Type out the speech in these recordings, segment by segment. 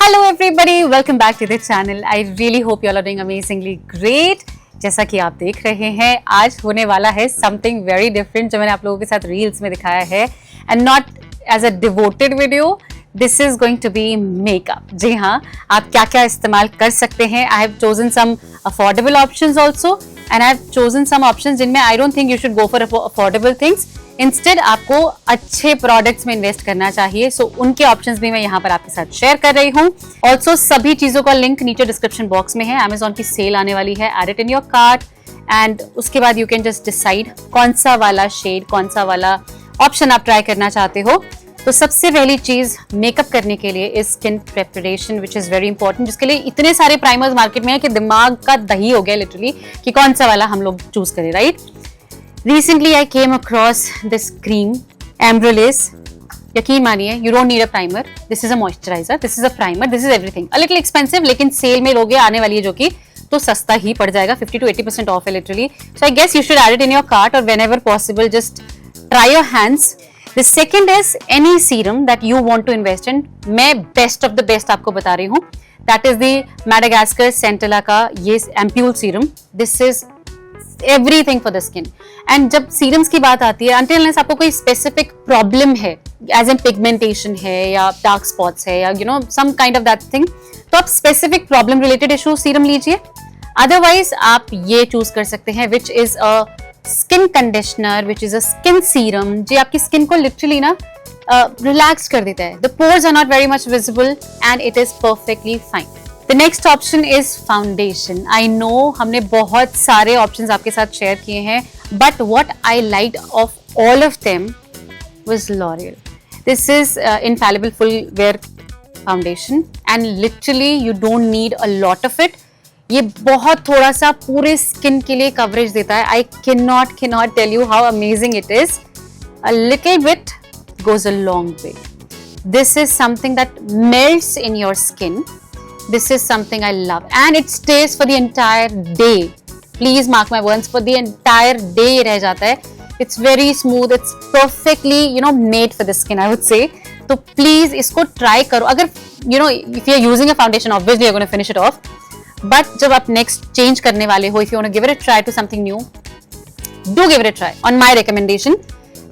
Hello everybody, welcome back to the channel. I really hope you all are doing amazingly great. जैसा कि आप देख रहे हैं आज होने वाला है something very different जो मैंने आप लोगों के साथ रील्स में दिखाया है and not as a devoted video. This is going to be makeup. जी हाँ, आप क्या क्या इस्तेमाल कर सकते हैं. I have chosen some affordable options also and I have chosen some options जिनमें I don't think you should go for affordable things. Instead आपको अच्छे प्रोडक्ट्स में इन्वेस्ट करना चाहिए. सो उनके ऑप्शंस भी मैं यहाँ पर आपके साथ शेयर कर रही हूँ. ऑल्सो सभी चीजों का लिंक नीचे डिस्क्रिप्शन बॉक्स में है. Amazon की सेल आने वाली है, add it in your cart and उसके बाद यू कैन जस्ट डिसाइड कौन सा वाला शेड, कौन सा वाला ऑप्शन आप ट्राई करना चाहते हो. तो सबसे पहली चीज मेकअप करने के लिए is skin preparation which is very important, जिसके लिए इतने सारे प्राइमर्स मार्केट में है कि दिमाग का दही हो गया लिटरली कि कौन सा वाला हम लोग चूज करें, right. Recently I came across this cream, Ambrolace. यकीन मानिए, you don't need a primer. This is a moisturizer. This is a primer. This is everything. A little expensive, लेकिन सेल में लोगे आने वाली है जो कि तो सस्ता ही पड़ जाएगा. 50 to 80% off है literally. So I guess you should add it in your cart or whenever possible. Just try your hands. The second is any serum that you want to invest in. मैं best of the best आपको बता रही हूँ. That is the Madagascar Centella का ये ampule serum. This is everything for the skin. And जब serums की बात आती है, until unless आपको कोई specific problem है, as in pigmentation है या dark spots है या you know some kind of that thing, तो आप specific problem related issue serum लीजिए. Otherwise आप ये choose कर सकते हैं which is a skin conditioner, which is a skin serum, जो आपकी skin को literally ना relax कर देता है. The pores are not very much visible and it is perfectly fine. The next option is foundation. I know हमने बहुत सारे options आपके साथ share किए हैं, but what I liked of all of them was L'Oreal. This is infallible full wear foundation and literally you don't need a lot of it. ये बहुत थोड़ा सा पूरे skin के लिए coverage देता है. I cannot tell you how amazing it is. A little bit goes a long way. This is something that melts in your skin. This is something I love and it stays for the entire day. Please mark my words, for the entire day रह जाता है. It's very smooth. It's perfectly made for the skin, I would say. तो please इसको try करो. अगर if you're using a foundation, obviously you're going to finish it off. But जब आप next change करने वाले हो, if you want to give it a try to something new, do give it a try. On my recommendation.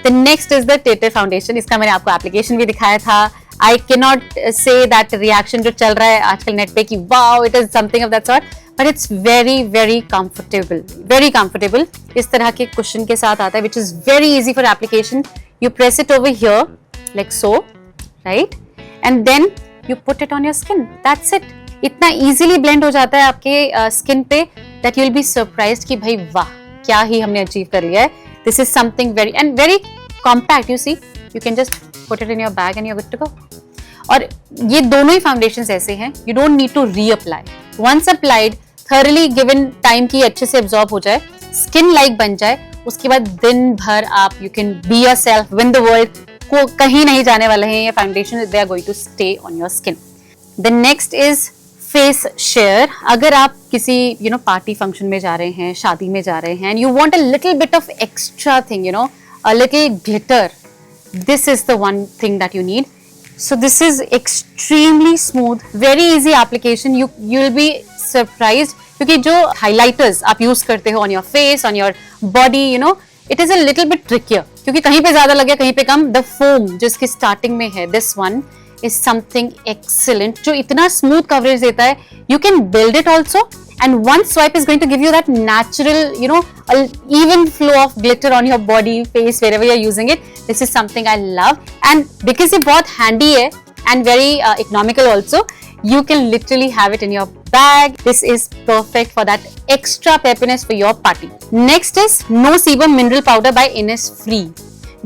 The next is the Tete foundation. इसका मैंने आपको application भी दिखाया था. I cannot say that reaction जो चल रहा है आजकल नेट पे कि wow it is something of that sort, but it's very comfortable. इस तरह के cushion के साथ आता है which is very easy for application. You press it over here like so, right? And then you put it on your skin. That's it. इतना easily blend हो जाता है आपके skin पे that you'll be surprised कि भाई वाह क्या ही हमने achieve कर लिया है. This is something very compact. You see, you can just put it in your bag and you're good to go. और ये दोनों ही फाउंडेशंस ऐसे हैं, you don't need to reapply. Once applied, thoroughly given time की अच्छे से absorb हो जाए, skin like बन जाए, उसके बाद दिन भर आप you can be yourself, win the world, को कहीं नहीं जाने वाले हैं ये foundation. They are going to stay on your skin. The next is face sheer. अगर आप किसी पार्टी फंक्शन में जा रहे हैं, शादी में जा रहे हैं, and you want a little bit of extra thing, a little glitter, this is the one thing that you need. So this is extremely smooth, very easy application. You'll be surprised क्योंकि जो highlighters आप use करते हो on your face, on your body, it is a little bit trickier क्योंकि कहीं पे ज़्यादा लगे कहीं पे कम. The foam जिसकी starting में है, this one is something excellent जो इतना smooth coverage देता है. You can build it also and one swipe is going to give you that natural, even flow of glitter on your body, face, wherever you're using it. This is something I love and because ये बहुत handy है and very economical also, you can literally have it in your bag. This is perfect for that extra peppiness for your party. Next is No Sebum Mineral Powder by Innisfree.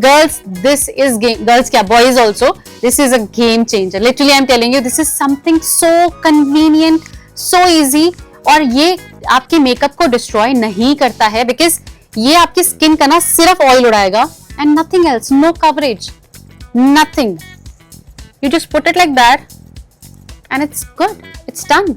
Girls, this is girls क्या boys also, this is a game changer. Literally I'm telling you, this is something so convenient, so easy. और ये आपके makeup को destroy नहीं करता है because ये आपकी स्किन का ना सिर्फ ऑयल उड़ाएगा and nothing else, no coverage, nothing. You just put it like that and it's good, it's done.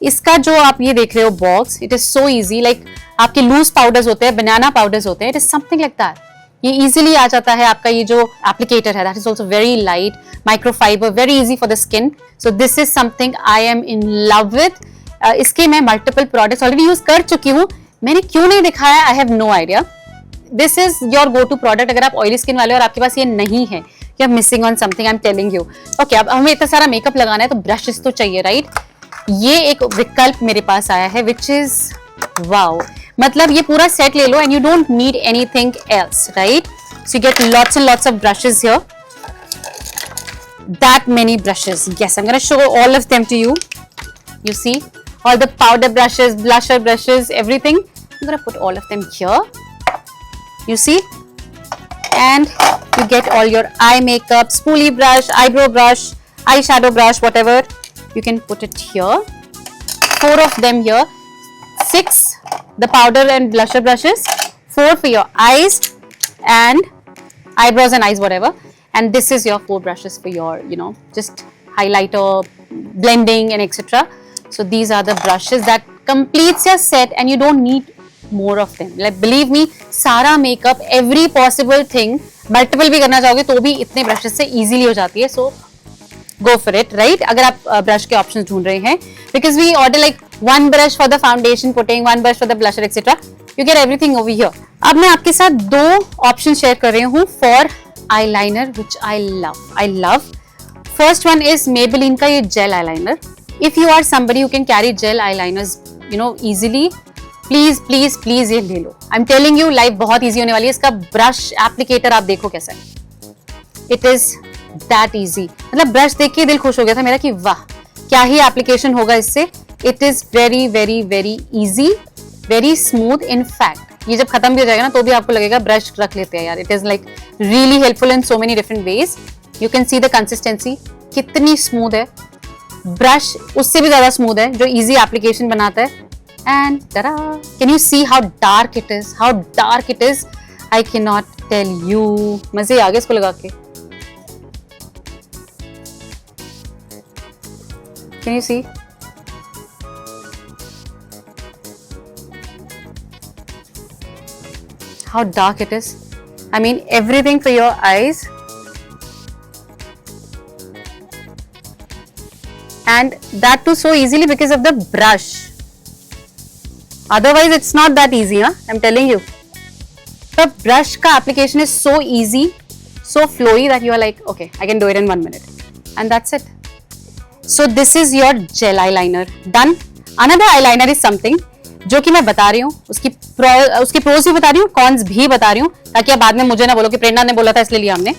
इसका जो आप ये देख रहे हो box, it is so easy. Like आपके लूज पाउडर्स होते हैं, बनाना पाउडर्स होते हैं, it is something like that. ये इजीली आ जाता है। आपका ये जो एप्लीकेटर है that is also very light, microfiber, very easy for the skin. So this is something I M in love with. इसके मैं मल्टीपल प्रोडक्ट्स ऑलरेडी यूज कर चुकी हूँ, मैंने क्यों नहीं दिखाया I have no idea. This is your go to product अगर आप ऑयली स्किन वाले और आपके पास ये नहीं है, you are missing on something, I am telling you. Okay, अब हमें इतना सारा मेकअप लगाना है तो ब्रशेस तो चाहिए, राइट? ये एक विकल्प मेरे पास आया है विच इज वाओ। मतलब ये पूरा सेट ले लो and you don't need anything else, right? So you get lots and lots of brushes here, that many brushes. Yes, I'm going to show all of them to you. You see all the powder brushes, blusher brushes, everything. I'm going to put all of them here. You see, and you get all your eye makeup, spoolie brush, eyebrow brush, eyeshadow brush, whatever. You can put it here. 4 of them here. 6 the powder and blusher brushes. 4 for your eyes and eyebrows and eyes, whatever. And this is your 4 brushes for your, you know, just highlighter, blending and etc. So these are the brushes that completes your set and you don't need more of them. Like believe me, सारा makeup, every possible thing, multiple भी करना चाहोगे तो भी इतने brushes से easily हो जाती है. So go for it, right? अगर आप brush के options ढूंढ रहे हैं, because we order like one brush for the foundation putting, one brush for the blusher, etc. You get everything over here. अब मैं आपके साथ 2 options share कर रही हूँ for eyeliner which I love. First one is Maybelline का ये gel eyeliner. If you are somebody who can carry gel eyeliners, you know, easily, please ये ले लो. I'm telling you, life बहुत easy होने वाली है. इसका brush applicator आप देखो कैसा है. It is that easy. मतलब brush देख के दिल खुश हो गया था मेरा कि वाह क्या ही application होगा इससे. It is very easy, very smooth. In fact, ये जब खत्म भी हो जाएगा ना तो भी आपको लगेगा ब्रश रख लेते हैं यार. It is like really helpful in so many different ways. You can see the consistency कितनी स्मूथ है. ब्रश उससे भी ज्यादा स्मूथ है जो इजी एप्लीकेशन बनाता है. And can you see how dark it is, how dark it is. I can not tell you. मजे आ गए इसको लगा के. Can you see? How dark it is. I mean everything for your eyes. And that too so easily because of the brush. Otherwise it's not that easy, huh? I'm telling you. The brush ka application is so easy, so flowy that you are like, okay, I can do it in 1 minute. And that's it. So this is your gel eyeliner. Done. Another eyeliner is something जो कि मैं बता रही हूँ, उसकी pros भी बता रही हूँ, कॉन्स भी बता रही हूँ, ताकि आप बाद में मुझे ना बोलो कि प्रेरणा ने बोला था इसलिए लिया हमने.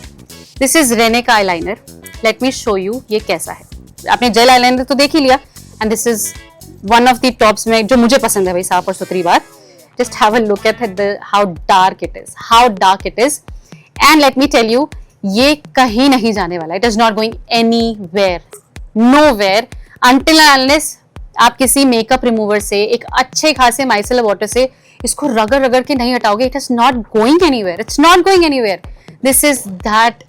दिस इज रेने का eyeliner. Let me show you ये कैसा है. आपने जेल आईलाइनर तो देख ही लिया and this is one of the tops में जो मुझे पसंद है भाई, साफ और सुथरी बात. Just have a look at how dark it is, how dark it is. And let me tell you, ये कहीं नहीं जाने वाला. It is not going anywhere, nowhere until and unless आप किसी मेकअप रिमूवर से एक अच्छे खासे माइसेलर वाटर से इसको रगड़ के नहीं हटाओगे. It is not going anywhere. It's not going anywhere. This is that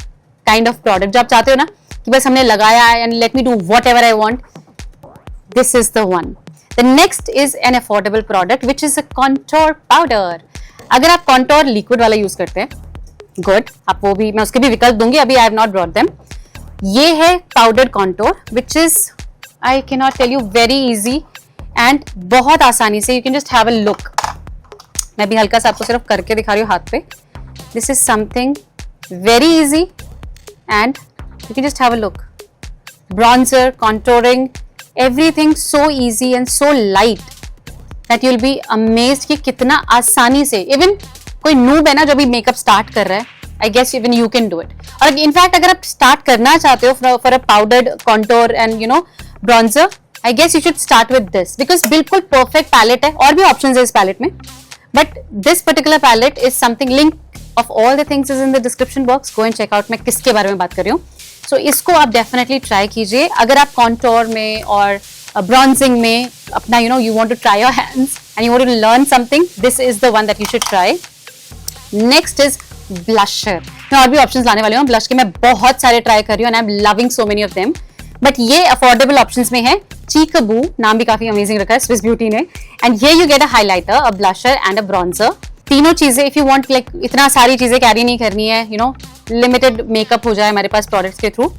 kind of product जो आप चाहते हो ना कि बस हमने लगाया and let me do whatever I want. This is the one. The next is an affordable product which is a contour powder. अगर आप कॉन्टोर लिक्विड वाला यूज करते हैं, गुड, आप वो भी, मैं उसके भी विकल्प दूंगी. अभी I have not brought them. ये है powder contour which is I cannot tell you, very easy and बहुत आसानी से you can just have a look. मैं भी हल्का सा आपको सिर्फ करके दिखा रही हूँ हाथ पे. This is something very easy and you can just have a look. Bronzer, contouring, everything so easy and so light that you'll be amazed कि कितना आसानी से, even कोई noob है ना जो भी मेकअप स्टार्ट कर रहा है, I guess even you can do it. और इनफैक्ट अगर आप स्टार्ट करना चाहते हो for a powdered contour and you know bronzer, I guess you should start with this because बिल्कुल perfect palette है. और भी options है इस palette में, but this particular palette is something. Link of all the things is in the description box. Go and check out. मैं किसके बारे में बात कर रही हूँ. So इसको आप definitely try कीजिए अगर आप contour में और bronzing में अपना you want to try your hands and you want to learn something. This is the one that you should try. Next is blusher. मैं और भी options लाने वाली हूँ. Blush के मैं बहुत सारे try कर रही हूँ and I'm loving so many of them. But ये अफोर्डेबल ऑप्शंस में है. चीकबू नाम भी काफी अमेजिंग रखा है स्विस ब्यूटी ने. एंड ये you get a highlighter, a blusher and a bronzer. तीनों चीजें, इफ यू वांट लाइक इतना सारी चीजें कैरी नहीं करनी है, यू नो लिमिटेड मेकअप हो जाए हमारे पास प्रोडक्ट्स के through,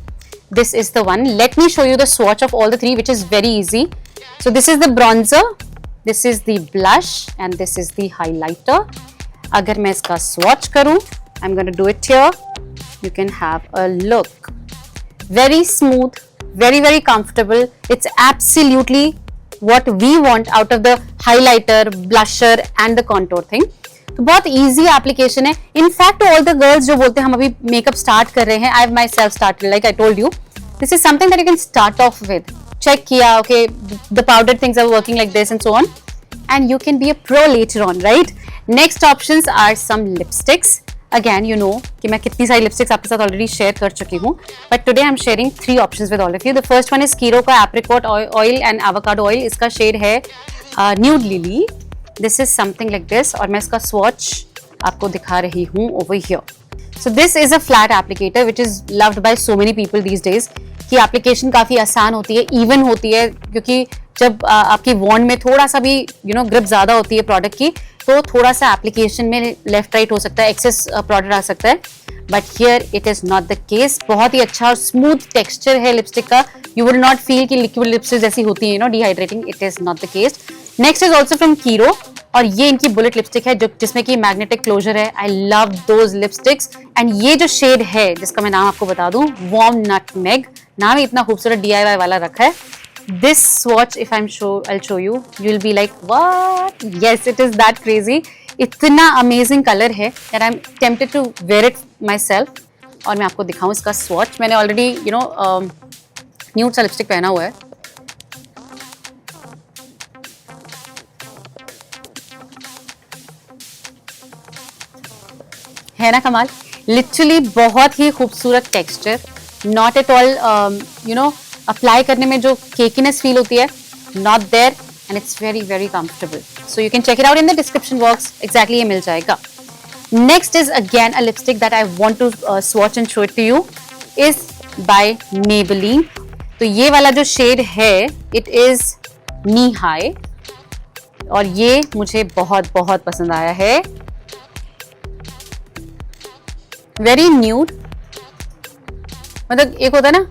this is the one. Let me show you the swatch of all the three, which is very easy. So this is the bronzer, this is the blush and this is the highlighter. अगर मैं इसका swatch करूं, I'm going to do it here. You can have a look. Very smooth, very very comfortable. It's absolutely what we want out of the highlighter, blusher and the contour thing. तो बहुत easy application है. In fact, all the girls जो बोलते हैं हम अभी makeup start कर रहे हैं, I have myself started, like I told you. This is something that you can start off with. Check किया, okay, the powdered things are working like this and so on, and you can be a pro later on, right? Next options are some lipsticks. Again, you know कि मैं कितनी सारी lipsticks आपके साथ already share कर चुकी हूँ, but today I'm sharing 3 options with all of you. The first one is Kiro का apricot oil and avocado oil. इसका shade है nude lily. This is something like this, और मैं इसका swatch आपको दिखा रही हूँ over here. So this is a flat applicator which is loved by so many people these days. कि एप्लीकेशन काफी आसान होती है, इवन होती है, क्योंकि जब आपकी वॉन्ड में थोड़ा सा भी ग्रिप ज्यादा होती है प्रोडक्ट की, तो थोड़ा सा एप्लीकेशन में लेफ्ट राइट हो सकता है, एक्सेस प्रोडक्ट आ सकता है, but here it is not the case. बहुत ही अच्छा और स्मूथ टेक्सचर है लिपस्टिक का. यू विल नॉट फील कि लिक्विड लिपस्टिक जैसी होती है dehydrating. It is not the case. Next is also from Kiro, और ये इनकी बुलेट लिपस्टिक है जिसमें कि मैग्नेटिक क्लोजर है. I love those lipsticks. And ये जो शेड है जिसका मैं नाम आपको बता दूं, वार्म नटमेग, नाम ही इतना खूबसूरत DIY वाला रखा है. This swatch, if I'll show you, you'll be like, what? Yes, it is that crazy. इतना amazing color है that I'm tempted to wear it myself. और मैं आपको दिखाऊं इसका swatch. मैंने already nude सा लिपस्टिक पहना हुआ है. है ना कमाल. लिटरली बहुत ही खूबसूरत texture, not at all apply करने में जो केकीनेस फील होती है, not there, and it's very very comfortable. So you can check it out in the description box. Exactly ये मिल जाएगा. Next is again a lipstick that I want to swatch and show it to you, is by Maybelline. तो ये वाला जो shade है, it is knee high, और ये मुझे बहुत बहुत पसंद आया है. वेरी न्यूड, मतलब एक होता है ना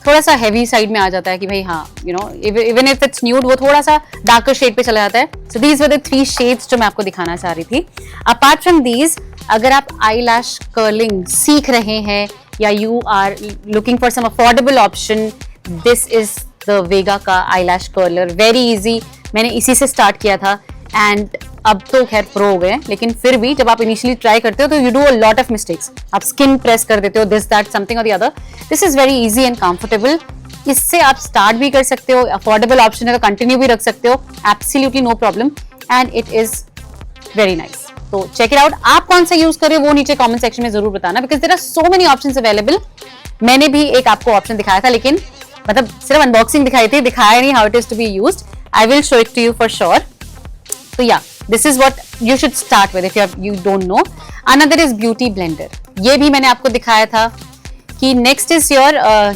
थोड़ा सा हैवी साइड में आ जाता है कि भाई हाँ इवन इफ इट्स न्यूड, वो थोड़ा सा डार्कर शेड पे चला जाता है. So these were the 3 shades जो मैं आपको दिखाना चाह रही थी. अपार्ट फ्रॉम दीज, अगर आप आई लैश कर्लिंग सीख रहे हैं या you are looking for some affordable option, this is the Vega का eyelash curler. Very easy. मैंने इसी से स्टार्ट किया था एंड अब तो खैर प्रो हो गए, लेकिन फिर भी जब आप इनिशियली ट्राई करते हो तो you do a lot of mistakes. आप स्किन प्रेस कर देते हो, दिस दैट समथिंग और the other. This is very easy and comfortable. इससे आप स्टार्ट भी कर सकते हो, अफोर्डेबल ऑप्शन है तो कंटिन्यू भी रख सकते हो, absolutely no problem, and it is very nice. तो चेक इट आउट. आप कौन सा यूज कर रहे हो वो नीचे कमेंट सेक्शन में जरूर बताना, because there are so many options available. मैंने भी एक आपको ऑप्शन दिखाया था, लेकिन मतलब सिर्फ अनबॉक्सिंग दिखाई थी, दिखाया नहीं how it is to be used. I will show it to you for sure. So yeah, this is what you should start with if you don't know. Another is beauty blender. ये भी मैंने आपको दिखाया था कि next is your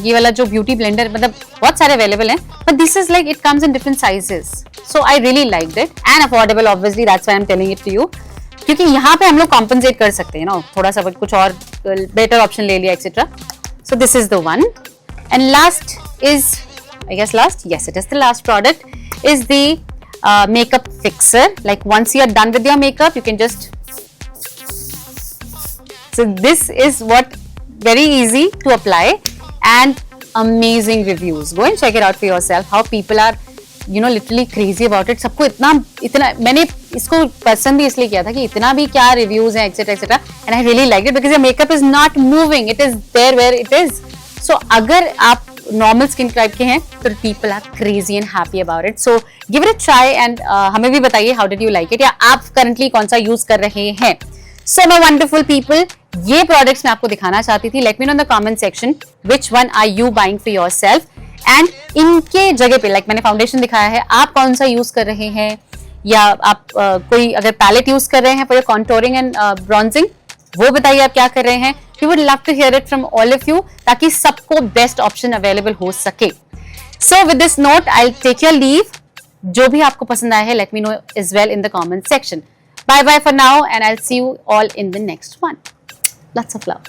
ये वाला जो beauty blender, मतलब बहुत सारे available हैं, but this is like it comes in different sizes. So I really liked it and affordable obviously, that's why I'm telling it to you. क्योंकि यहाँ पे हम लोग compensate कर सकते हैं ना, थोड़ा सा कुछ और better option ले लिया etc. So this is the one. And last is, I guess last, yes it is the last product, is the makeup fixer. Like once you are done with your makeup, you can just, so this is what, very easy to apply and amazing reviews. Go and check it out for yourself how people are literally crazy about it. सबको इतना मैंने इसको पसंद भी इसलिए किया था कि इतना भी क्या रिव्यूज हैं etc etc, and I really liked it because your makeup is not moving, it is there where it is. So अगर आप नॉर्मल स्किन टाइप के हैं तो people are crazy and happy about it. So give it a try and हमें भी बताइए how did you like it, या आप करंटली कौन सा यूज कर रहे हैं. सो माय वंडरफुल पीपल, ये प्रोडक्ट्स मैं आपको दिखाना चाहती थी. Let me know in the comment section which one are you buying for yourself, and इनके जगह पे लाइक मैंने फाउंडेशन दिखाया है, आप कौन सा यूज कर रहे हैं, या आप कोई अगर पैलेट यूज कर रहे हैं for your contouring and bronzing, वो बताइए आप क्या कर रहे हैं. We would love to hear it from all of you, ताकि सबको बेस्ट ऑप्शन अवेलेबल हो सके. So with this note, I'll take your leave. जो भी आपको पसंद आया है, let me know as well in the comment section. Bye bye for now, and I'll see you all in the next one. Lots of love.